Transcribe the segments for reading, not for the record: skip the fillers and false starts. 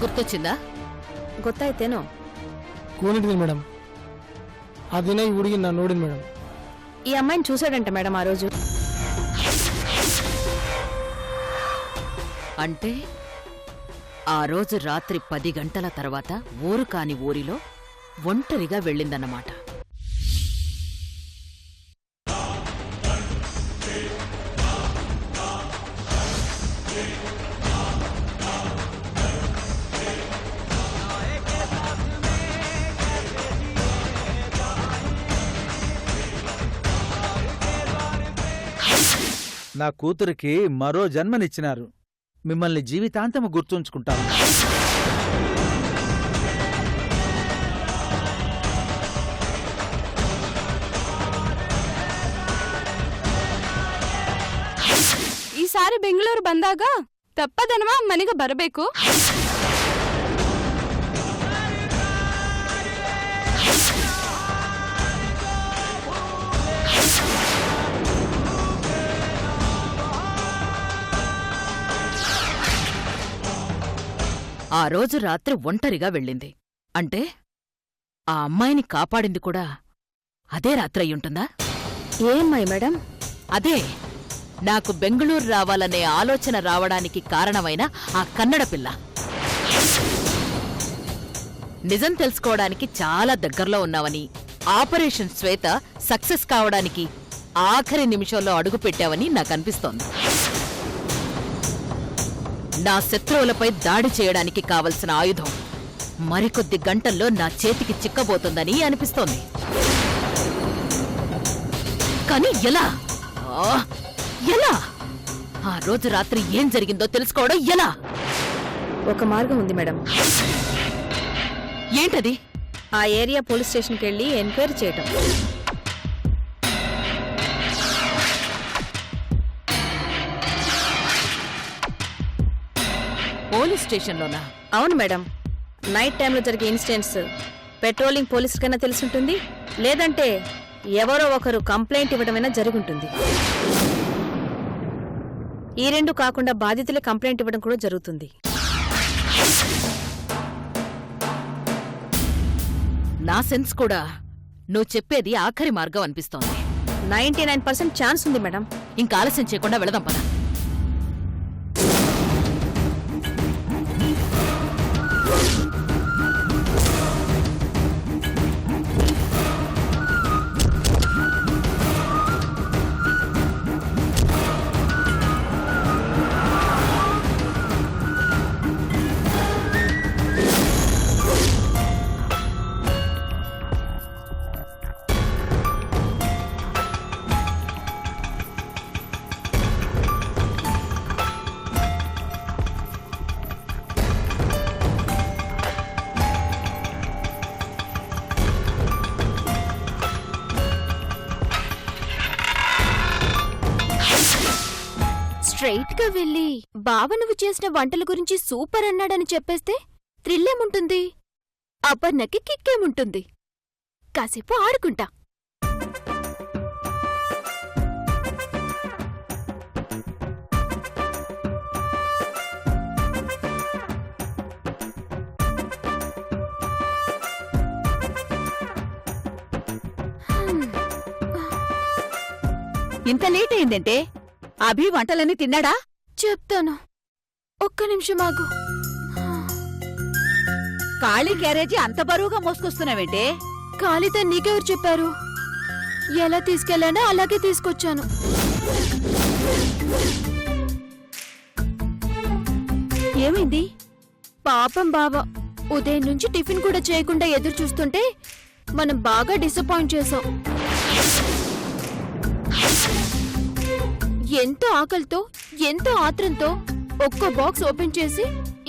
ಗುರ್ತೊಚ್ಚಿಂದಾ? ಗೊತ್ತಾಯ್ತೇನೋ? ಕೂನಿಟ್ಟಿದ್ದೀನಿ madam. ಆ ದಿನ ಈ ಹುಡುಗಿ ನಾನು ನೋಡಿನಿ ಮೇಡಮ್. ఈ అమ్మాయిని చూశాడంట మేడం ఆ రోజు. అంటే ఆ రోజు రాత్రి 10 గంటల తర్వాత ఊరు కాని ఊరిలో ఒంటరిగా వెళ్ళిందన్నమాట. నా కూతురికి మరో జన్మనిచ్చినారు. మిమ్మల్ని జీవితాంతము గుర్తుంచుకుంటాను. ಈಸಾರಿ ಬೆಂಗಳೂರು ಬಂದಾಗ ತಪ್ಪದನವ ಮನೆಗೆ ಬರಬೇಕು. ఆ రోజు రాత్రి ఒంటరిగా వెళ్ళింది అంటే ఆ అమ్మాయిని కాపాడింది కూడా అదే రాత్రి అయ్యుంటుందా? ఏ అమ్మాయి మేడం? అదే నాకు బెంగుళూరు రావాలనే ఆలోచన రావడానికి కారణమైన ఆ కన్నడ పిల్ల. నిజం తెలుసుకోవడానికి చాలా దగ్గరలో ఉన్నావని, ఆపరేషన్ శ్వేత సక్సెస్ కావడానికి ఆఖరి నిమిషంలో అడుగుపెట్టావని నాకనిపిస్తోంది. నా శత్రువులపై దాడి చేయడానికి కావలసిన ఆయుధం మరికొద్ది గంటల్లో నా చేతికి చిక్కబోతుందని అనిపిస్తోంది. కానీ ఎలా? ఎలా? ఆ రోజు రాత్రి ఏం జరిగిందో తెలుసుకోవడం ఎలా? ఒక మార్గం ఉంది మేడం. ఏంటది? ఆ ఏరియా పోలీస్ స్టేషన్కి వెళ్ళి ఎంక్వైరీ చేయటం. పోలీస్ స్టేషన్లోనా? అవును మేడం. నైట్ టైంలో జరిగే ఇన్సిడెంట్స్ పెట్రోలింగ్ పోలీసులకైనా తెలుసుంటుంది, లేదంటే ఎవరో ఒకరు కంప్లైంట్ ఇవ్వడమైనా జరుగుంటుంది. ఈ రెండు కాకుండా బాధితులే కంప్లైంట్ ఇవ్వడం కూడా జరుగుతుంది. నా సెన్స్ కూడా నువ్వు చెప్పేది ఆఖరి మార్గం అనిపిస్తోంది. 99% ఛాన్స్ ఉంది మేడం. ఇంకా ఆలస్యం చేయకుండా వెళదాం పద. స్ట్రైట్ గా వెళ్ళి బావ నువ్వు చేసిన వంటల గురించి సూపర్ అన్నాడని చెప్పేస్తే థ్రిల్లేముంటుంది, అపర్ణకి కిక్కేముంటుంది. కాసేపు ఆడుకుంటా. ఇంత లేట్ అయిందంటే అభి వంటలన్నీ తిన్నాడా? చెప్తాను, ఒక్క నిమిషం ఆగు. ఖాళీ క్యారేజీ అంత బరువుగా మోసుకొస్తున్నావేంటే? ఖాళీతో నీకెవరు చెప్పారు? ఎలా తీసుకెళ్లానో అలాగే తీసుకొచ్చాను. ఏమైంది? పాపం బావ ఉదయం నుంచి టిఫిన్ కూడా చేయకుండా ఎదురు చూస్తుంటే మనం బాగా డిసప్పాయింట్ చేశాం. ఎంతో ఆకలితో, ఎంతో ఆత్రంతో ఒక్క బాక్స్ ఓపెన్ చేసి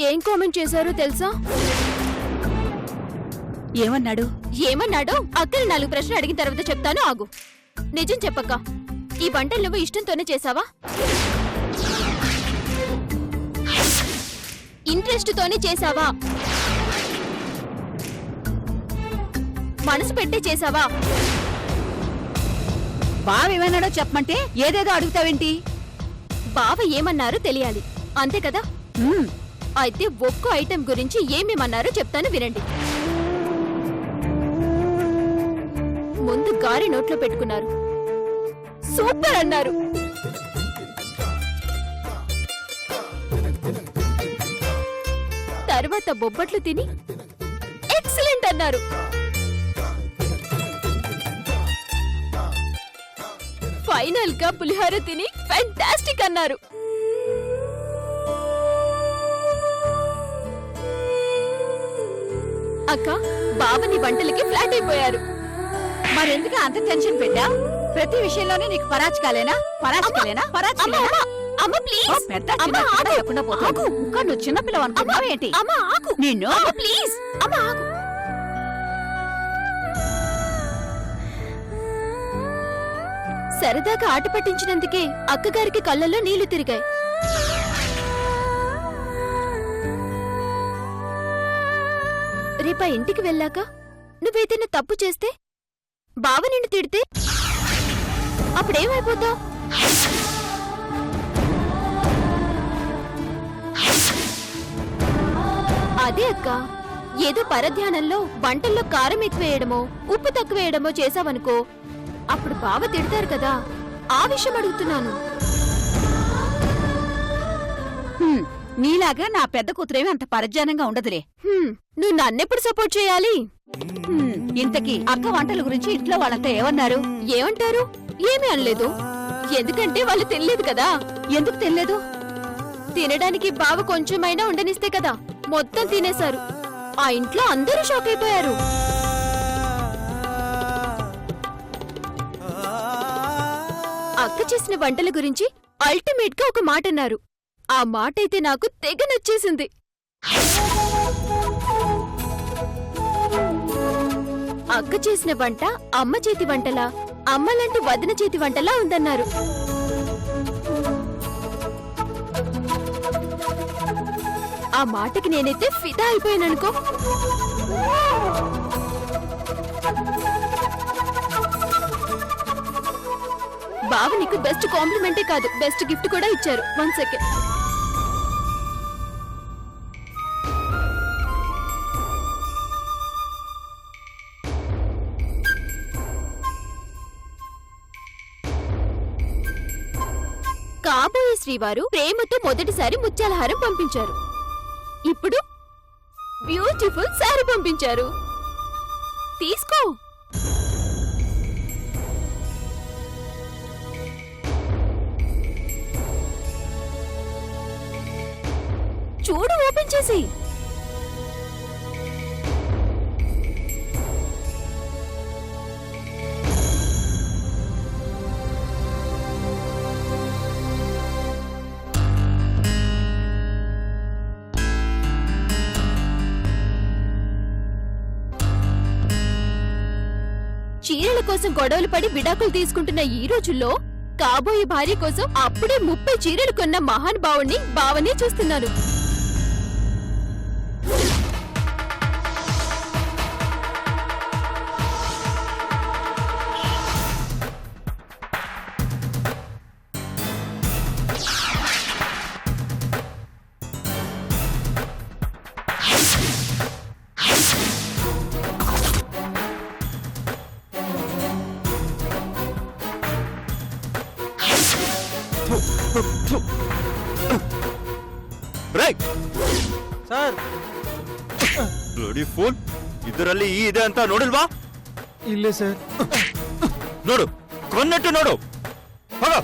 ఏం కామెంట్ చేశారో తెలుసా? ఏమన్నాడు? ఏమన్నాడో అక్కలు 4 ప్రశ్నలు అడిగిన తర్వాత చెప్తాను, ఆగు. నిజం చెప్పక్క, ఈ వంటలు నువ్వు ఇష్టంతోనే చేసావా? ఇంట్రెస్ట్ తోనే చేసావా? మనసు పెట్టే చేసావా? బావేమన్నాడో చెప్పమంటే ఏదేదో అడుగుతావేంటి? బావ ఏమన్నారో తెలియాలి, అంతే కదా? అయితే ఒక్కో ఐటెం గురించి ఏమేమన్నారో చెప్తాను వినండి. ముందు గారి నోట్లో పెట్టుకున్నారు, సూపర్ అన్నారు. తర్వాత బొబ్బట్లు తిని ఎక్సలెంట్ అన్నారు. ఫైనల్ గా పులిహోర తిని ఫ్యాంటాస్టిక్ అన్నారు. అక్క, బావని వంటలకి ఫ్లాట్ అయిపోయారు. మరెందుకు అంత టెన్షన్ పెట్టా? ప్రతి విషయంలోనే నీకు పరాచకాలేనా? అమ్మ ప్లీజ్, పెద్ద చిన్న తేడా లేకుండా పోతావు. ఇంకా నువ్వు చిన్నపిల్లవు అనుకున్నావా ఏంటి? అమ్మ ఆగు, నిన్ను ప్లీజ్, అమ్మ ఆగు. సరదాగా ఆట పట్టించినందుకే అక్కగారికి కళ్ళల్లో నీళ్లు తిరిగాయి. రేపా ఇంటికి వెళ్ళాక నువ్వేదైనా తప్పు చేస్తే, బావ నిన్ను తిడితే అప్పుడేమైపోతావు? అదే అక్క, ఏదో పరధ్యానంలో వంటల్లో కారం ఎక్కువేయడమో ఉప్పు తక్కువేయడమో చేసావనుకో, అప్పుడు బావ తిడతారు కదా, ఆ విషయం అడుగుతున్నాను. నీలాగా నా పెద్ద కూతురేమి అంత పరధ్యానంగా ఉండదులే. నువ్వు నన్నెప్పుడు సపోర్ట్ చేయాలి? ఇంతకీ అక్క వంటల గురించి ఇంట్లో వాళ్ళంతా ఏమన్నారు? ఏమంటారు? ఏమీ అనలేదు. ఎందుకంటే వాళ్ళు తినలేదు కదా. ఎందుకు తెలియదు? తినడానికి బావ కొంచెమైనా ఉండనిస్తే కదా, మొత్తం తినేశారు. ఆ ఇంట్లో అందరూ షాక్ అయిపోయారు. అక్క చేసిన వంటల గురించి అల్టిమేట్ గా ఒక మాట అన్నారు. ఆ మాట అయితే నాకు తెగ నచ్చేసింది. అక్క చేసిన వంట అమ్మ చేతి వంటలా, అమ్మలాంటి వదిన చేతి వంటలా ఉందన్నారు. ఆ మాటకి నేనైతే ఫిదా అయిపోయాననుకో. బావ నీకు బెస్ట్ కాంప్లిమెంటే కాదు, బెస్ట్ గిఫ్ట్ కూడా ఇచ్చారు. 1 సెకండ్. కాబోయే శ్రీవారు ప్రేమతో మొదటిసారి ముత్యాలహారం పంపించారు. ఇప్పుడు బ్యూటిఫుల్ శారీ పంపించారు. తీసుకో. చూడు, ఓపెన్ చేసి. చీరల కోసం గొడవలు పడి విడాకులు తీసుకుంటున్న ఈ రోజుల్లో కాబోయే భార్య కోసం అప్పుడే 30 చీరలు కొన్న మహానుభావుణ్ణి బావనే చూస్తున్నాను. ಸರ್, ಬ್ಲಡಿ ಫೋನ್ ಇದರಲ್ಲಿ ಈ ಇದೆ ಅಂತ ನೋಡಿಲ್ವಾ? ಇಲ್ಲೇ ಸರ್. ನೋಡು, ಕೊನ್ನಟ್ಟು ನೋಡು. ಹೋಗ.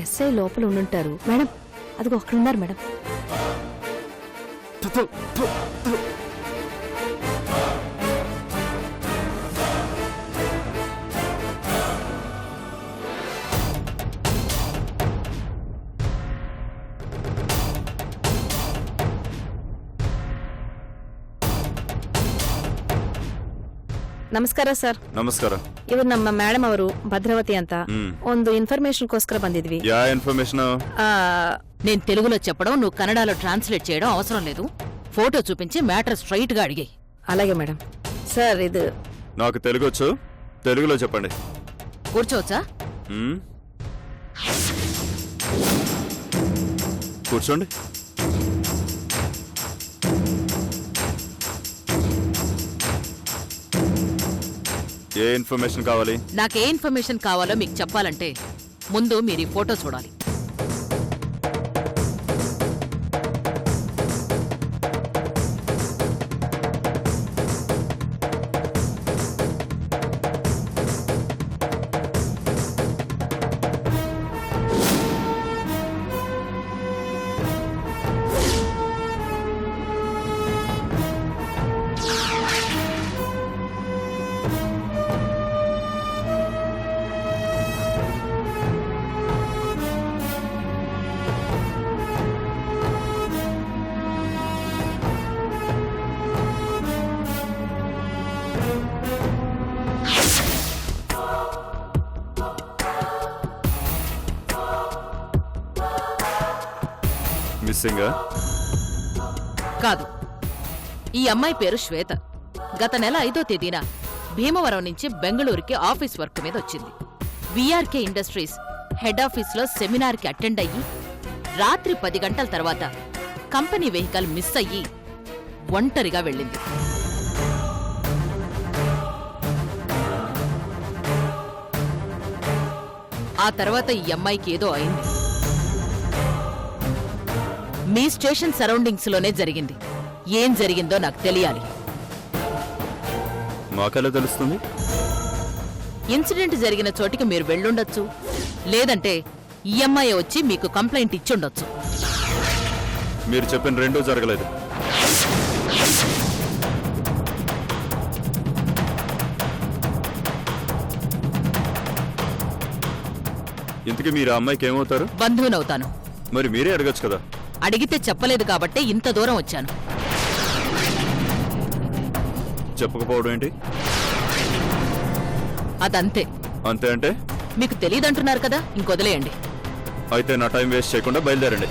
ఎస్ఐ లోపల ఉండుంటారు మేడం. అదిగో అక్కడున్నారు మేడం. ನಮಸ್ಕಾರ ಸರ್. ನಮಸ್ಕಾರ. ಇವರು ನಮ್ಮ ಮೇಡಮ್ ಅವರು ಭದ್ರಾವತಿ ಅಂತ ಒಂದು ಇನ್ಫಾರ್ಮೇಶನ್ಗೋಸ್ಕರ ಬಂದಿದ್ವಿ. ಯಾ ಇನ್ಫಾರ್ಮೇಶನ್? నేను తెలుగులో చెప్పడం నువ్వు కన్నడలో ట్రాన్స్లేట్ చేయడం అవసరం లేదు. ఫోటో చూపించి మ్యాటర్ స్ట్రైట్ గా అడిగాయి. అలాగే మేడం. సార్ ఇది నాకు తెలుగొచ్చు, తెలుగులో చెప్పండి. కూర్చోవచ్చా? మ్మ్. కూర్చోండి. ఏ ఇన్ఫర్మేషన్ కావాలి? నాకే ఇన్ఫర్మేషన్ కావాలో మీకు చెప్పాలంటే ముందు మీరు ఈ ఫోటో చూడాలి. మిస్సింగా? కాదు, ఈ అమ్మాయి పేరు శ్వేత. గత నెల 5వ తేదీన భీమవరం నుంచి బెంగళూరుకి ఆఫీస్ వర్క్ మీద వచ్చింది. విఆర్కే ఇండస్ట్రీస్ హెడ్ ఆఫీస్లో సెమినార్కి అటెండ్ అయ్యి రాత్రి 10 గంటల తర్వాత కంపెనీ వెహికల్ మిస్ అయ్యి ఒంటరిగా వెళ్ళింది. ఆ తర్వాత ఈ అమ్మాయికి ఏదో అయింది. మీ స్టేషన్ సరౌండింగ్స్ లోనే జరిగింది. ఏం జరిగిందో నాకు తెలియాలి. మాకెలా తెలుస్తుంది? ఇన్సిడెంట్ జరిగిన చోటికి మీరు వెళ్ళుండొచ్చు, లేదంటే ఈ అమ్మాయి వచ్చి మీకు కంప్లైంట్ ఇచ్చుండొచ్చు. మీరు చెప్పిన రెండూ జరగలేదు. ఇంతకీ మీరు ఆ అమ్మాయికి ఏమవుతారు? బంధువునవుతాను. మరి మీరే అడగచ్చు కదా. అడిగితే చెప్పలేదు కాబట్టే ఇంత దూరం వచ్చాను. చెప్పకపోవడం ఏంటి? అదంతే. అంతే అంటే? మీకు తెలియదంటున్నారు కదా, ఇంకొదిలేయండి. అయితే నా టైం వేస్ట్ చేయకుండా బయలుదేరండి.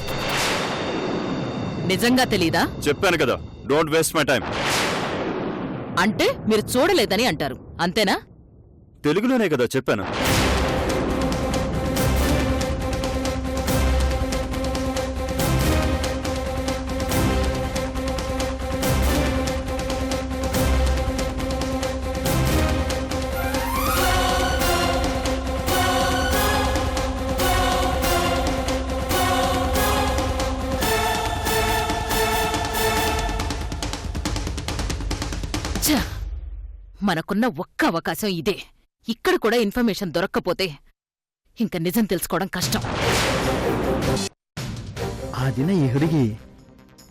నిజంగా తెలీదా? చెప్పాను కదా, డోంట్ వేస్ట్ మై టైం. అంటే మీరు చూడలేదని అంటారు, అంతేనా? తెలుగులోనే కదా చెప్పాను. ఛ! మనకున్న ఒక్క అవకాశం ఇదే. ఇక్కడ కూడా ఇన్ఫర్మేషన్ దొరక్కపోతే ఇంక నిజం తెలుసుకోవడం కష్టం. ಆ ದಿನ ಈ ಹುಡುಗಿ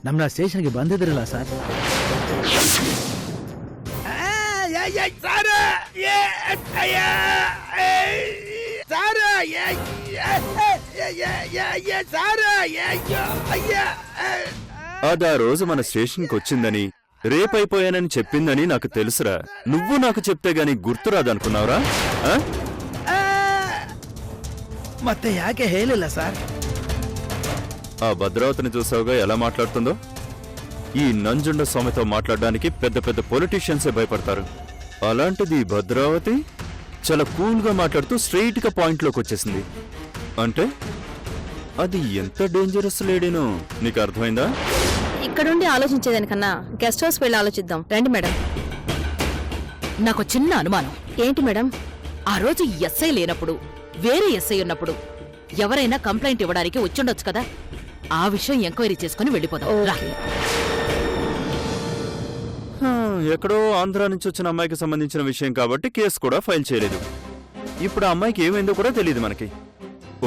ನಮ್ಮನ್ನ ಸ್ಟೇಷನ್ಗೆ ಬಂದಿದ್ರಲ್ಲ ಸರ್. అది ఆ రోజు మన స్టేషన్కి వచ్చిందని, రేపైపోయానని చెప్పిందని నాకు తెలుసురా. నువ్వు నాకు చెప్తే గాని గుర్తురాదనుకున్నావురా? ಮತ್ತೆ ಯಾಕೆ ಹೇಳಿಲ್ಲ ಸರ್? ఆ భద్రావతిని చూసావుగా ఎలా మాట్లాడుతుందో? ఈ నంజుండ స్వామితో మాట్లాడడానికి పెద్ద పెద్ద పొలిటీషియన్సే భయపడతారు. అలాంటిది ఈ భద్రావతి చాలా కూల్గా మాట్లాడుతూ స్ట్రెయిట్ గా పాయింట్ లోకి వచ్చేసింది. అంటే అది ఎంత డేంజరస్ లేడీనో నీకు అర్థమైందా? ఇక్కడుండి ఆలోచించేదానికన్నా గెస్ట్ హౌస్ వెళ్ళి ఆలోచిద్దాం రండి మేడం. నాకు చిన్న అనుమానం. ఏంటి మేడం? ఆ రోజు ఎస్ఐ లేనప్పుడు, వేరే ఎస్ఐ ఉన్నప్పుడు ఎవరైనా కంప్లైంట్ ఇవ్వడానికి వచ్చుండొచ్చు కదా. ఆ విషయం ఎంక్వైరీ చేసుకుని వెళ్ళిపోదాం. రా. ఎక్కడో ఆంధ్రా నుంచి వచ్చిన అమ్మాయికి సంబంధించిన విషయం కాబట్టి కేసు కూడా ఫైల్ చేయలేదు. ఇప్పుడు ఆ అమ్మాయికి ఏమైందో కూడా తెలియదు మనకి.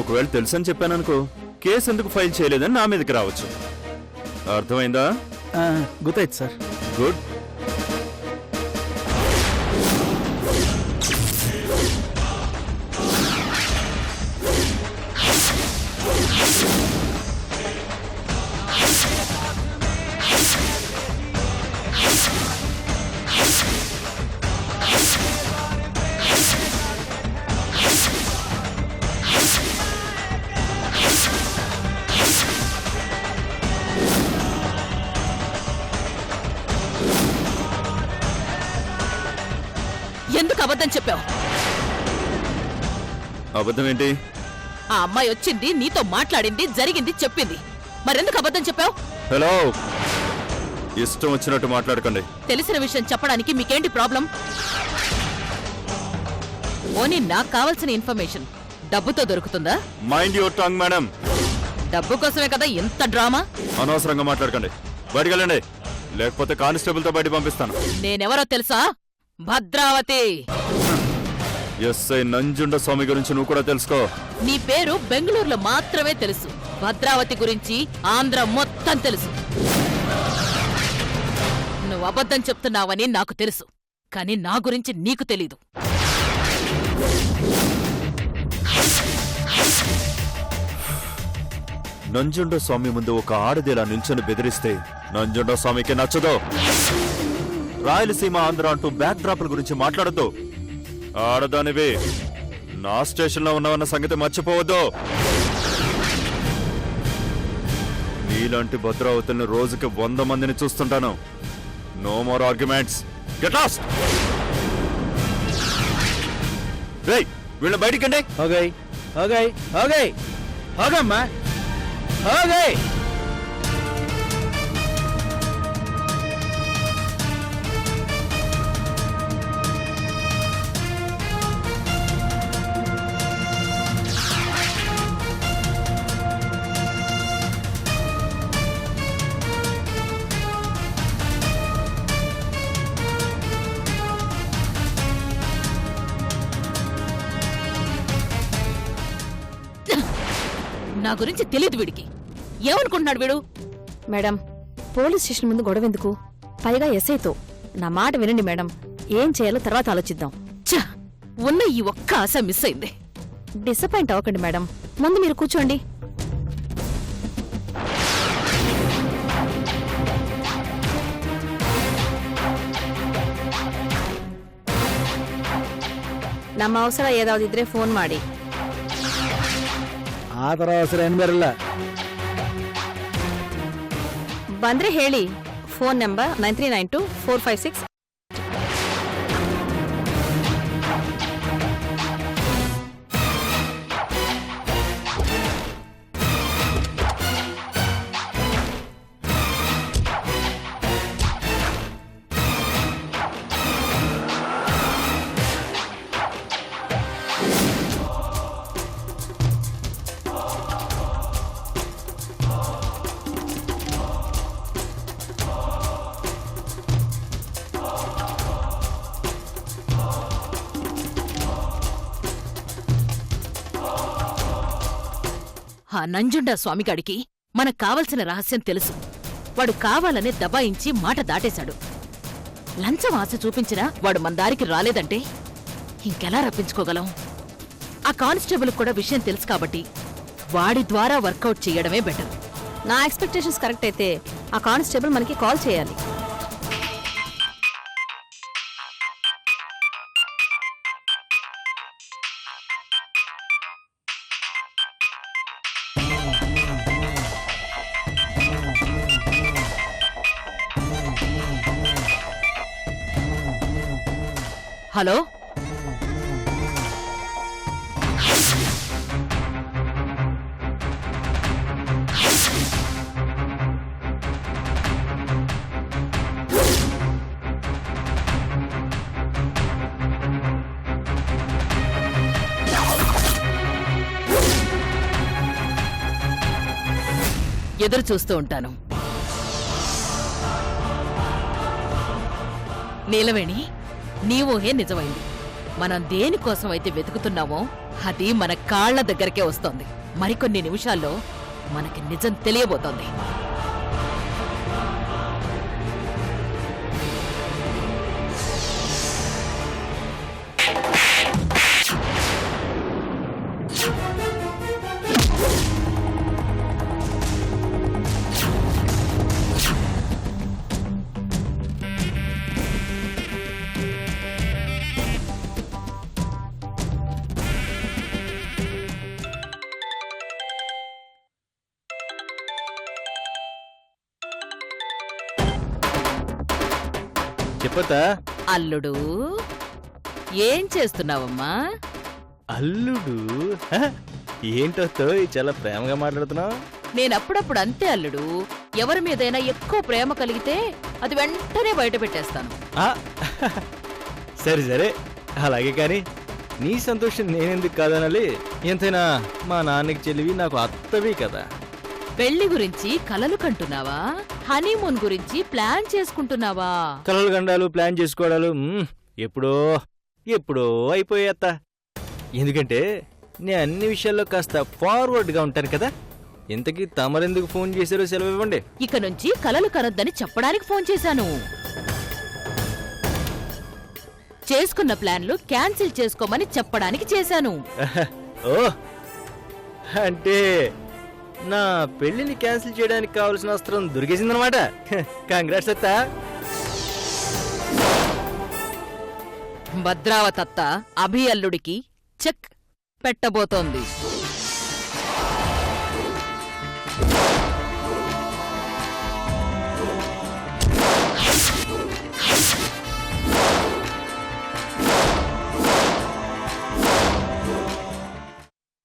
ఒకవేళ తెలుసని చెప్పాననుకో, కేసు ఎందుకు ఫైల్ చేయలేదని నా మీదకి రావచ్చు. అర్థమైందా? ಗೊತ್ತಾಯ್ತು ಸರ್. గుడ్. ఎందుకు అబద్ధం చెప్పావు? అబద్ధం ఏంటి? ఆ అమ్మాయి వచ్చింది, నీతో మాట్లాడింది, జరిగింది చెప్పింది. మరెందుకు అబద్ధం చెప్పావు? హలో, ఇష్టం వచ్చినట్టు మాట్లాడకండి. తెలిసిన విషయం చెప్పడానికి మీకేంటి ప్రాబ్లం? ఓనీ నాకు కావాల్సిన ఇన్ఫర్మేషన్ డబ్బుతో దొరుకుతుందా? Mind your tongue madam. డబ్బు కోసమే కదా ఇంత డ్రామా. అనవసరంగా మాట్లాడకండి. బయటికి వెళ్ళండి, లేకపోతే కానిస్టేబుల్ తో బయట పంపిస్తాను. నేనెవరో తెలుసా? భద్రావతి. ఎస్ఐ నంజుండ స్వామి గురించి నువ్వు కూడా తెలుసుకో. నీ పేరు బెంగళూరులో మాత్రమే తెలుసు, భద్రావతి గురించి ఆంధ్ర మొత్తం తెలుసు. నువ్వు అబద్ధం చెప్తున్నావని నాకు తెలుసు, కానీ నా గురించి నీకు తెలీదు. నంజుండ స్వామి ముందు ఒక ఆడదిలా నిల్చొని బెదిరిస్తే నంజుండ స్వామికి నచ్చదో. రాయలసీమ ఆంధ్ర అంటూ బ్యాక్ డ్రాప్ల గురించి మాట్లాడద్దు. ఆడదానివి నా స్టేషన్లో ఉన్నావన్న సంగతి మర్చిపోవద్దు. నీలాంటి భద్రావతుల్ని రోజుకి 100 మందిని చూస్తుంటాను. No more arguments. Get lost. రేయ్, వీళ్ళ బయటికండి. ఓకే ఓకే ఓకే ఓకేమ్మా ఓకే. నా గురించి తెలీదు వీడికి. ఏమనుకుంటున్నాడు వీడు? మేడం, పోలీస్ స్టేషన్ ముందు గొడవెందుకు? పైగా ఎస్ఐతో. నా మాట వినండి మేడం, ఏం చేయాలో తర్వాత ఆలోచిద్దాం. ఛ! ఉన్న ఈ ఒక్క ఆశ మిస్ అయింది. డిసప్పాయింట్ అవ్వకండి మేడం, ముందు మీరు కూర్చోండి. ನಮ್ಮ ಅವಸರ ಏದಾವ್ದಿದ್ರೆ ಫೋನ್ ಮಾಡಿ. ಆ ಥರ ಅವಸರ ಏನು ಬರಲ್ಲ. ಬಂದ್ರೆ ಹೇಳಿ. Phone number 9392456456. ఆ నంజుండ స్వామిగాడికి మనకు కావలసిన రహస్యం తెలుసు. వాడు కావాలనే దబాయించి మాట దాటేశాడు. లంచం ఆశ చూపించినా వాడు మన దారికి రాలేదంటే ఇంకెలా రప్పించుకోగలం? ఆ కానిస్టేబుల్ కూడా విషయం తెలుసు కాబట్టి వాడి ద్వారా వర్కౌట్ చేయడమే బెటర్. నా ఎక్స్పెక్టేషన్స్ కరెక్ట్ అయితే ఆ కానిస్టేబుల్ మనకి కాల్ చేయాలి. హలో, ఎదురు చూస్తూ ఉంటాను. నీలవేణి, నీ ఊహే నిజమైంది. మనం దేనికోసం అయితే వెతుకుతున్నామో అది మన కాళ్ల దగ్గరకే వస్తోంది. మరికొన్ని నిమిషాల్లో మనకి నిజం తెలియబోతోంది. చెప్పతా అల్లుడు, ఏం చేస్తున్నావమ్మా? అల్లుడు హ? ఏంటో చాలా ప్రేమగా మాట్లాడుతున్నావు. నేనప్పుడప్పుడు అంతే అల్లుడు. ఎవరి మీదైనా ఎక్కువ ప్రేమ కలిగితే అది వెంటనే బయట పెట్టేస్తాను. సరే సరే అలాగే కానీ నీ సంతోషం నేనెందుకు కాదనాలి? ఎంతైనా మా నాన్నకి చెల్లివి, నాకు అత్తవి కదా. పెళ్లి గురించి కలలు కంటున్నావా? హనీమూన్ గురించి ప్లాన్ చేసుకుంటున్నావా? కలలు గండాలు ప్లాన్ చేసుకోవడాలు ఎప్పుడో ఎప్పుడో అయిపోయేత్త. ఎందుకంటే నేను అన్ని విషయాల్లో కాస్త ఫార్వర్డ్గా ఉంటాను కదా. ఇంతకీ తమరెందుకు ఫోన్ చేశారో సెలవు ఇవ్వండి. ఇక నుంచి కలలు కనొద్దని చెప్పడానికి ఫోన్ చేశాను. చేసుకున్న ప్లాన్లు క్యాన్సిల్ చేసుకోమని చెప్పడానికి చేశాను. ఓ అంటే నా పెళ్లిని క్యాన్సిల్ చేయడానికి కావలసిన అస్త్రం దొరికేసిందనమాట. కంగ్రాట్స్ అత్తా. భద్రావతత్త అభి అల్లుడికి చెక్ పెట్టబోతోంది.